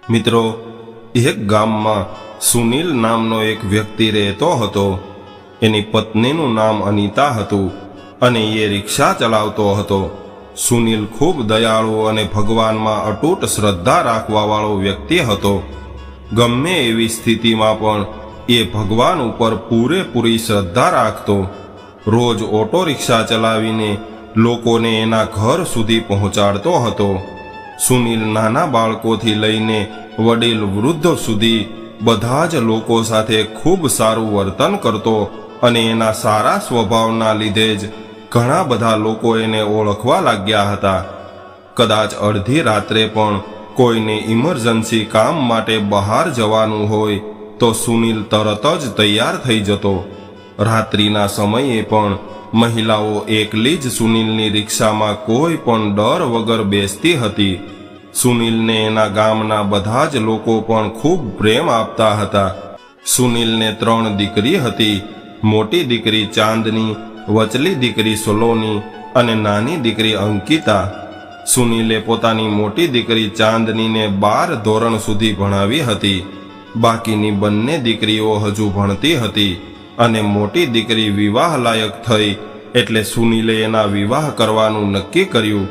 મિત્રો, એક ગામમાં સુનિલ નામનો એક વ્યક્તિ રહેતો હતો. એની પત્નીનું નામ અનિતા હતું અને એ રિક્ષા ચલાવતો હતો. સુનિલ ખૂબ દયાળુ અને ભગવાનમાં અતૂટ શ્રદ્ધા રાખવાવાળો વ્યક્તિ હતો. ગમે એવી સ્થિતિમાં પણ એ ભગવાન ઉપર પૂરેપૂરી શ્રદ્ધા રાખતો. રોજ ઓટો રિક્ષા ચલાવીને લોકોને એના ઘર સુધી પહોંચાડતો હતો. સુનિલ નાના બાળકોથી લઈને વડીલ વૃદ્ધ સુધી બધા જ લોકો સાથે ખૂબ સારું વર્તન કરતો અને એના સારા સ્વભાવના લીધે જ ઘણા બધા લોકો એને ઓળખવા લાગ્યા હતા. કદાચ અડધી રાત્રે પણ કોઈને ઇમરજન્સી કામ માટે બહાર જવાનું હોય તો સુનિલ તરત જ તૈયાર થઈ જતો. રાત્રિના સમયે પણ મહિલાઓ એકલી જ સુનિલની રિક્ષામાં કોઈ પણ ડર વગર બેસતી હતી. સુનિલને એના ગામના બધા જ લોકો પણ ખૂબ પ્રેમ આપતા હતા. સુનિલને 3 દીકરી હતી. મોટી દીકરી ચાંદની, વચલી દીકરી સલોની અને નાની દીકરી અંકિતા. સુનિલે પોતાની મોટી દીકરી ચાંદનીને 12 ધોરણ સુધી ભણાવી હતી. બાકીની બંને દીકરીઓ હજુ ભણતી હતી અને મોટી દીકરી વિવાહ લાયક થઈ એટલે સુનિલે એના વિવાહ કરવાનું નક્કી કર્યું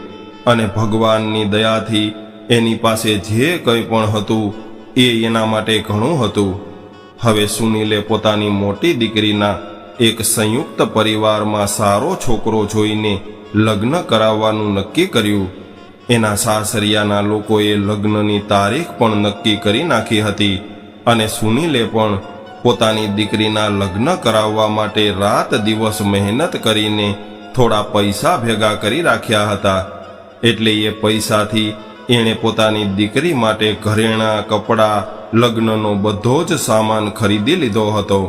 અને ભગવાનની દયાથી એની પાસે જે કંઈ પણ હતું એ એના માટે ઘણું હતું. હવે સુનિલે પોતાની મોટી દીકરીના એક સંયુક્ત પરિવારમાં સારો છોકરો જોઈને લગ્ન કરાવવાનું નક્કી કર્યું. એના સાસરિયાના લોકોએ લગ્નની તારીખ પણ નક્કી કરી નાખી હતી અને સુનિલે પણ પોતાની દીકરીના લગ્ન કરાવવા માટે રાત દિવસ મહેનત કરીને થોડા પૈસા ભેગા કરી રાખ્યા હતા. એટલે એ પૈસાથી એણે પોતાની દીકરી માટે ઘરેણાં, કપડાં, લગ્નનો બધો જ સામાન ખરીદી લીધો હતો.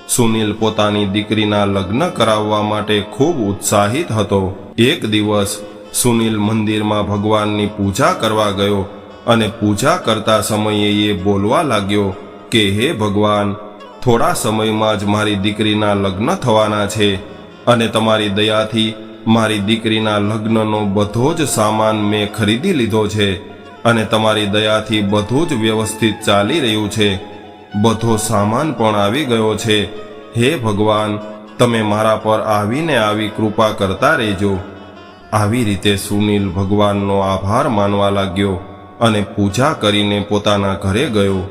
સુનિલ પોતાની દીકરીના લગ્ન કરાવવા માટે ખૂબ ઉત્સાહિત હતો. એક દિવસ સુનિલ મંદિરમાં ભગવાનની પૂજા કરવા ગયો અને પૂજા કરતા સમયે એ બોલવા લાગ્યો કે હે ભગવાન, થોડા સમયમાં જ મારી દીકરીના લગ્ન થવાના છે અને તમારી દયાથી મારી દીકરીના લગ્નનો બધો જ સામાન મેં ખરીદી લીધો છે અને તમારી દયાથી બધું જ વ્યવસ્થિત ચાલી રહ્યું છે. બધો સામાન પણ આવી ગયો છે. હે ભગવાન, તમે મારા પર આવીને આવી કૃપા કરતા રહેજો. આવી રીતે સુનિલ ભગવાનનો આભાર માનવા લાગ્યો અને પૂજા કરીને પોતાના ઘરે ગયો.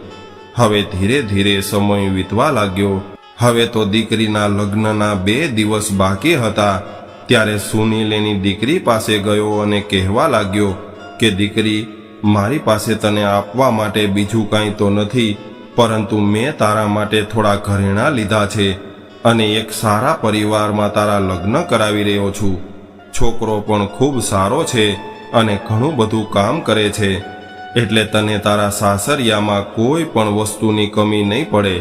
હવે ધીરે ધીરે સમય વીતવા લાગ્યો. હવે તો દીકરીના લગ્નના 2 દિવસ બાકી હતા. ત્યારે સુનિલ એની દીકરી પાસે ગયો અને કહેવા લાગ્યો કે દીકરી, મારી પાસે તને આપવા માટે બીજું કાંઈ તો નથી, પરંતુ મેં તારા માટે થોડા ઘરેણાં લીધા છે અને એક સારા પરિવારમાં તારા લગ્ન કરાવી રહ્યો છું. છોકરો પણ ખૂબ સારો છે અને ઘણું બધું કામ કરે છે, એટલે તને તારા સાસરિયામાં કોઈ પણ વસ્તુની કમી નહીં પડે.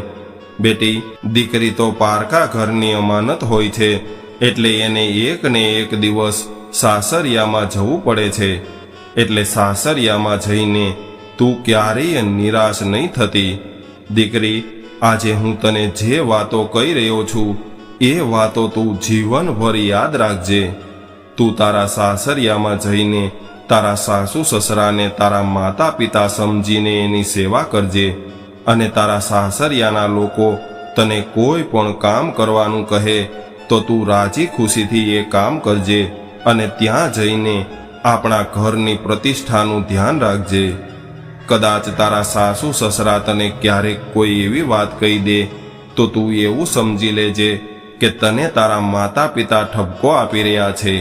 બેટી, દીકરી તો પારકા ઘરની અમાનત હોય છે, એટલે એને એક ને એક દિવસ સાસરિયામાં જવું પડે છે. એટલે સાસરિયામાં જઈને તું ક્યારેય નિરાશ નહીં થતી. દીકરી, આજે હું તને જે વાતો કહી રહ્યો છું એ વાતો તું જીવનભર યાદ રાખજે. તું તારા સાસરિયામાં જઈને તારા સાસુ સસરાને તારા માતા પિતા સમજીને એની સેવા કરજે અને તારા સાસરિયાના લોકો તને કોઈ પણ કામ કરવાનું કહે તો તું રાજી ખુશીથી એ કામ કરજે અને ત્યાં જઈને આપણા ઘરની પ્રતિષ્ઠાનું ધ્યાન રાખજે. કદાચ તારા સાસુ સસરા તને ક્યારેક કોઈ એવી વાત કહી દે તો તું એવું સમજી લેજે કે તને તારા માતા પિતા ઠપકો આપી રહ્યા છે.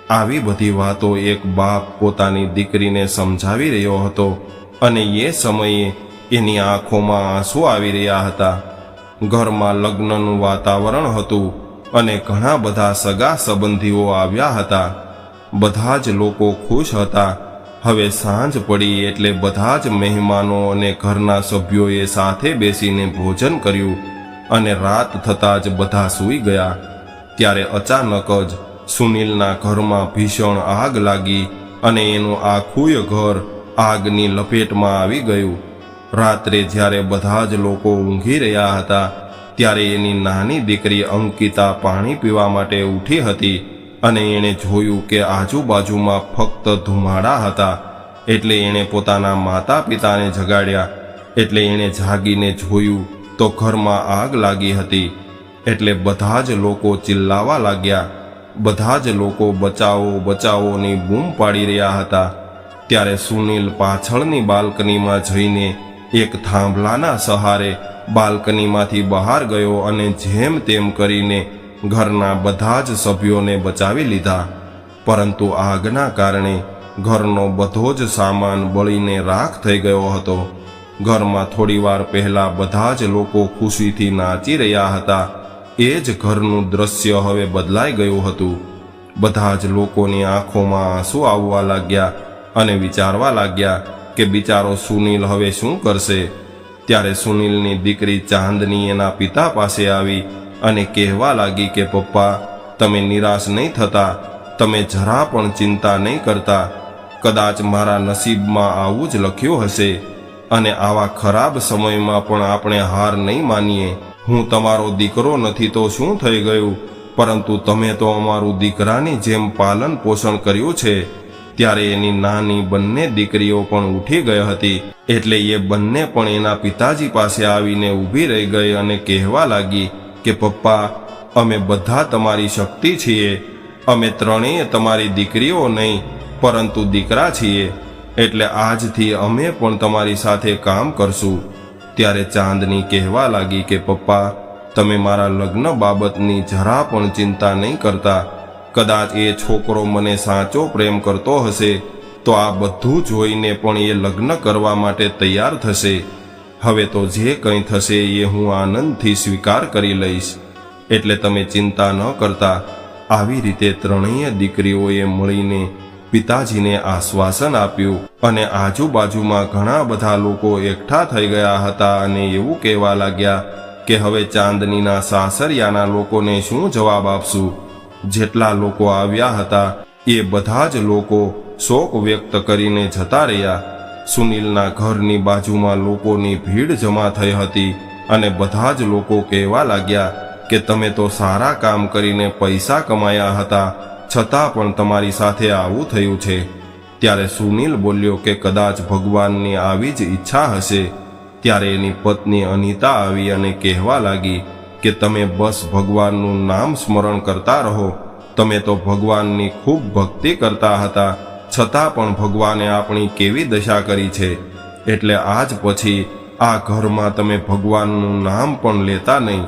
આવી બધી વાતો એક બાપ પોતાની દીકરીને સમજાવી રહ્યો હતો અને એ સમયે એની આંખોમાં આંસુ આવી રહ્યા હતા. ઘરમાં લગ્નનું વાતાવરણ હતું અને ઘણા બધા સગા સંબંધીઓ આવ્યા હતા. બધા જ લોકો ખુશ હતા. હવે સાંજ પડી એટલે બધા જ મહેમાનો અને ઘરના સભ્યોએ સાથે બેસીને ભોજન કર્યું અને રાત થતાં જ બધા સૂઈ ગયા. ત્યારે અચાનક જ સુનિલના ઘરમાં ભીષણ આગ લાગી અને એનું આખું ઘર આગની લપેટમાં આવી ગયું. રાત્રે જ્યારે બધા જ લોકો ઊંઘી રહ્યા હતા ત્યારે એની નાની દીકરી અંકિતા પાણી પીવા માટે ઉઠી હતી અને એણે જોયું કે આજુબાજુમાં ફક્ત ધુમાડા હતા. એટલે એણે પોતાના માતા પિતાને જગાડ્યા. એટલે એણે જાગીને જોયું તો ઘરમાં આગ લાગી હતી. એટલે બધા જ લોકો ચિલ્લાવા લાગ્યા. બધા જ લોકો બચાવો બચાવોની બૂમ પાડી રહ્યા હતા. ત્યારે સુનિલ પાછળની બાલ્કનીમાં જઈને એક થાંભલાના સહારે બાલ્કનીમાંથી બહાર ગયો અને જેમ તેમ કરીને ઘરના બધા જ સભ્યોને બચાવી લીધા. પરંતુ આગના કારણે ઘરનો બધો જ સામાન બળીને રાખ થઈ ગયો હતો. ઘરમાં થોડીવાર પહેલા બધા જ લોકો ખુશીથી નાચી રહ્યા હતા. એ જ ઘરનું દ્રશ્ય હવે બદલાઈ ગયું હતું. બધા જ લોકોની આંખોમાં આંસુ આવવા લાગ્યા અને વિચારવા લાગ્યા કે બિચારો સુનિલ હવે શું કરશે. ત્યારે સુનિલની દીકરી ચાંદની એના પિતા પાસે આવી અને કહેવા લાગી કે પપ્પા, તમે નિરાશ નહીં થતા, તમે જરા પણ ચિંતા નહીં કરતા. કદાચ મારા નસીબમાં આવું જ લખ્યું હશે અને આવા ખરાબ સમયમાં પણ આપણે હાર નહીં માનીએ. હું તમારો દીકરો નથી તો શું થઈ ગયું, પરંતુ તમે તો અમારું દીકરાની જેમ પાલન પોષણ કર્યું છે. ત્યારે એની નાની બંને દીકરીઓ પણ ઉઠી ગઈ હતી. એટલે એ બંને પણ એના પિતાજી પાસે આવીને ઊભી રહી ગઈ અને કહેવા લાગી કે પપ્પા, અમે બધા તમારી શક્તિ છીએ. અમે ત્રણેય તમારી દીકરીઓ નહીં પરંતુ દીકરા છીએ. એટલે આજથી અમે પણ તમારી સાથે કામ કરશું. ત્યારે ચાંદની કહેવા લાગી કે પપ્પા, તમે મારા લગ્ન બાબતની જરા પણ ચિંતા નહીં કરતા. કદાચ એ છોકરો મને સાચો પ્રેમ કરતો હશે તો આ બધું જોઈને પણ એ લગ્ન કરવા માટે તૈયાર થશે. હવે તો જે કંઈ થશે એ હું આનંદથી સ્વીકાર કરી લઈશ. એટલે તમે ચિંતા ન કરતા. આવી રીતે ત્રણેય દીકરીઓએ મળીને પિતાજીને આશ્વાસન આપ્યું. અને આજુબાજુમાં ઘણા બધા લોકો એકઠા થઈ ગયા હતા અને એવું કહેવા લાગ્યા કે હવે ચાંદનીના સાસરિયાના લોકોને શું જવાબ આપશું. જેટલા લોકો આવ્યા હતા એ બધા જ લોકો શોક વ્યક્ત કરીને જતા રહ્યા. સુનિલના ઘરની બાજુમાં લોકોની ભીડ જમા થઈ હતી અને બધા જ લોકો કહેવા લાગ્યા કે તમે તો સારા કામ કરીને પૈસા કમાયા હતા, છતાં પણ તમારી સાથે આવું થયું છે. ત્યારે સુનિલ બોલ્યો કે કદાચ ભગવાનની આવી જ ઈચ્છા હશે. ત્યારે એની પત્ની અનિતા આવી અને કહેવા લાગી કે તમે બસ ભગવાનનું નામ સ્મરણ કરતા રહો. તમે તો ભગવાનની ખૂબ ભક્તિ કરતા હતા, છતાં પણ ભગવાને આપણી કેવી દશા કરી છે. એટલે આજ પછી આ ઘરમાં તમે ભગવાનનું નામ પણ લેતા નહીં.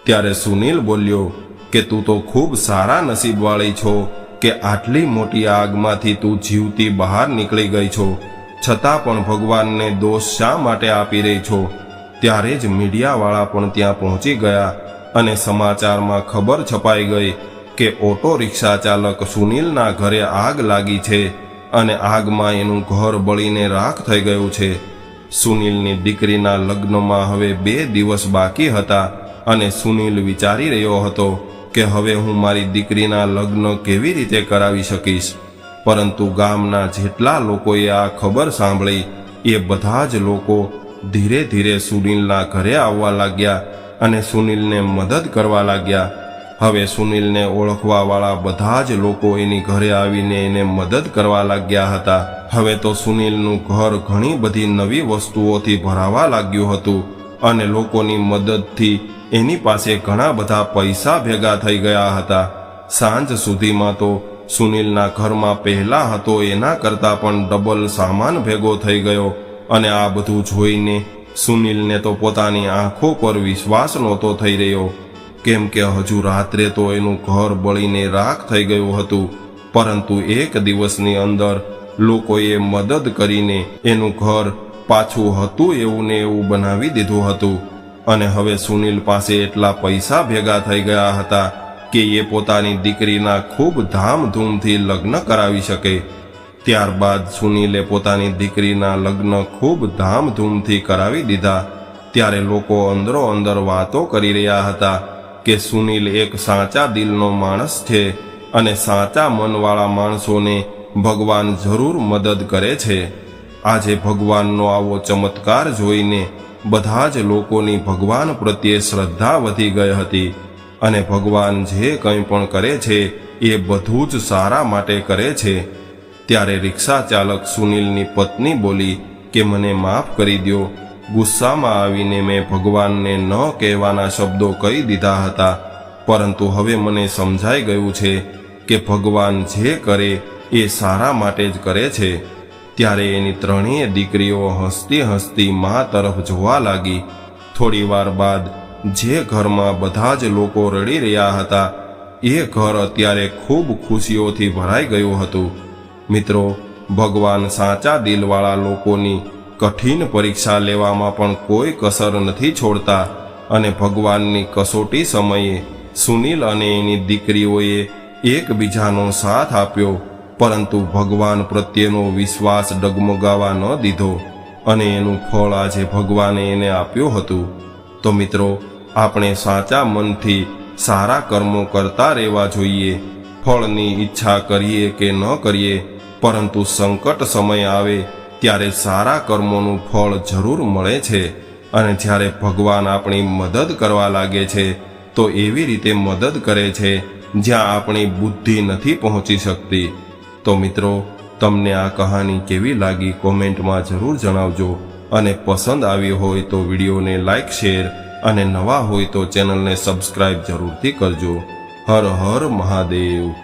ત્યારે સુનિલ બોલ્યો કે તું તો ખૂબ સારા નસીબવાળી છો કે આટલી મોટી આગમાંથી તું જીવતી બહાર નીકળી ગઈ છો, છતાં પણ ભગવાનને દોષ શા માટે આપી રહી છો. ત્યારે જ મીડિયાવાળા પણ ત્યાં પહોંચી ગયા અને સમાચારમાં ખબર છપાઈ ગઈ કે ઓટો રિક્ષા ચાલક સુનિલના ઘરે આગ લાગી છે અને આગમાં એનું ઘર બળીને રાખ થઈ ગયું છે. સુનિલની દીકરીના લગ્નમાં હવે 2 દિવસ બાકી હતા અને સુનિલ વિચારી રહ્યો હતો કે હવે હું મારી દીકરીના લગ્ન કેવી રીતે કરાવી શકીશ. પરંતુ ગામના જેટલા લોકોએ આ ખબર સાંભળી એ બધા જ લોકો ધીરે ધીરે સુનિલના ઘરે આવવા લાગ્યા અને સુનિલને મદદ કરવા લાગ્યા. હવે સુનિલને ઓળખવાવાળા બધા જ લોકો એની ઘરે આવીને એને મદદ કરવા લાગ્યા હતા. હવે તો સુનિલનું ઘર ઘણી બધી નવી વસ્તુઓથી ભરાવા લાગ્યું હતું અને લોકોની મદદથી એની પાસે ઘણા બધા પૈસા ભેગા થઈ ગયા હતા. સાંજ સુધીમાં તો સુનિલના ઘરમાં પહેલા હતો એના કરતાં પણ ડબલ સામાન ભેગો થઈ ગયો. અને આ બધું જોઈને સુનિલને તો પોતાની આંખો પર વિશ્વાસ નહોતો થઈ રહ્યો, કેમ કે હજુ રાત્રે તો એનું ઘર બળીને રાખ થઈ ગયું હતું. પરંતુ એક દિવસની અંદર લોકોએ મદદ કરીને એનું ઘર પાછું હતું એવું ને એવું બનાવી દીધું હતું. અને હવે સુનિલ પાસે એટલા પૈસા ભેગા થઈ ગયા હતા કે એ પોતાની દીકરીના ખૂબ ધામધૂમથી લગ્ન કરાવી શકે. ત્યારબાદ સુનિલે પોતાની દીકરીના લગ્ન ખૂબ ધામધૂમથી કરાવી દીધા. ત્યારે લોકો અંદરો અંદર વાતો કરી રહ્યા હતા કે સુનિલ એક સાચા દિલનો માણસ છે અને સાચા મનવાળા માણસોને ભગવાન જરૂર મદદ કરે છે. આજે ભગવાનનો આવો ચમત્કાર જોઈને બધા જ લોકોની ભગવાન પ્રત્યે શ્રદ્ધા વધી ગઈ હતી અને ભગવાન જે કંઈ પણ કરે છે એ બધું જ સારા માટે કરે છે. ત્યારે રિક્ષા ચાલક સુનિલની પત્ની બોલી કે મને માફ કરી દો, ગુસ્સામાં આવીને મેં ભગવાનને ન કહેવાના શબ્દો કહી દીધા હતા, પરંતુ હવે મને સમજાઈ ગયું છે કે ભગવાન જે કરે એ સારા માટે જ કરે છે. ત્યારે એની ત્રણેય દીકરીઓ હસતી હસતી મા તરફ જોવા લાગી. થોડી વાર બાદ જે ઘરમાં બધા જ લોકો રડી રહ્યા હતા એ ઘર અત્યારે ખૂબ ખુશીઓથી ભરાઈ ગયું હતું. મિત્રો, ભગવાન સાચા દિલવાળા લોકોની કઠિન પરીક્ષા લેવામાં પણ કોઈ કસર નથી છોડતા અને ભગવાનની કસોટી સમયે સુનિલ અને એની દીકરીઓએ એકબીજાનો સાથ આપ્યો, પરંતુ ભગવાન પ્રત્યેનો વિશ્વાસ ડગમગાવા ન દીધો અને એનું ફળ આજે ભગવાને એને આપ્યું હતું. તો મિત્રો, આપણે સાચા મનથી સારા કર્મો કરતા રહેવા જોઈએ. ફળની ઈચ્છા કરીએ કે ન કરીએ, પરંતુ સંકટ સમય આવે ત્યારે સારા કર્મોનું ફળ જરૂર મળે છે. અને જ્યારે ભગવાન આપણી મદદ કરવા લાગે છે તો એવી રીતે મદદ કરે છે જ્યાં આપણી બુદ્ધિ નથી પહોંચી શકતી. તો મિત્રો, તમને આ કહાની કેવી લાગી કોમેન્ટમાં જરૂર જણાવજો અને પસંદ આવી હોય તો વિડીયોને લાઈક, શેર અને નવા હોય તો ચેનલને સબસ્ક્રાઇબ જરૂરથી કરજો. હર હર મહાદેવ.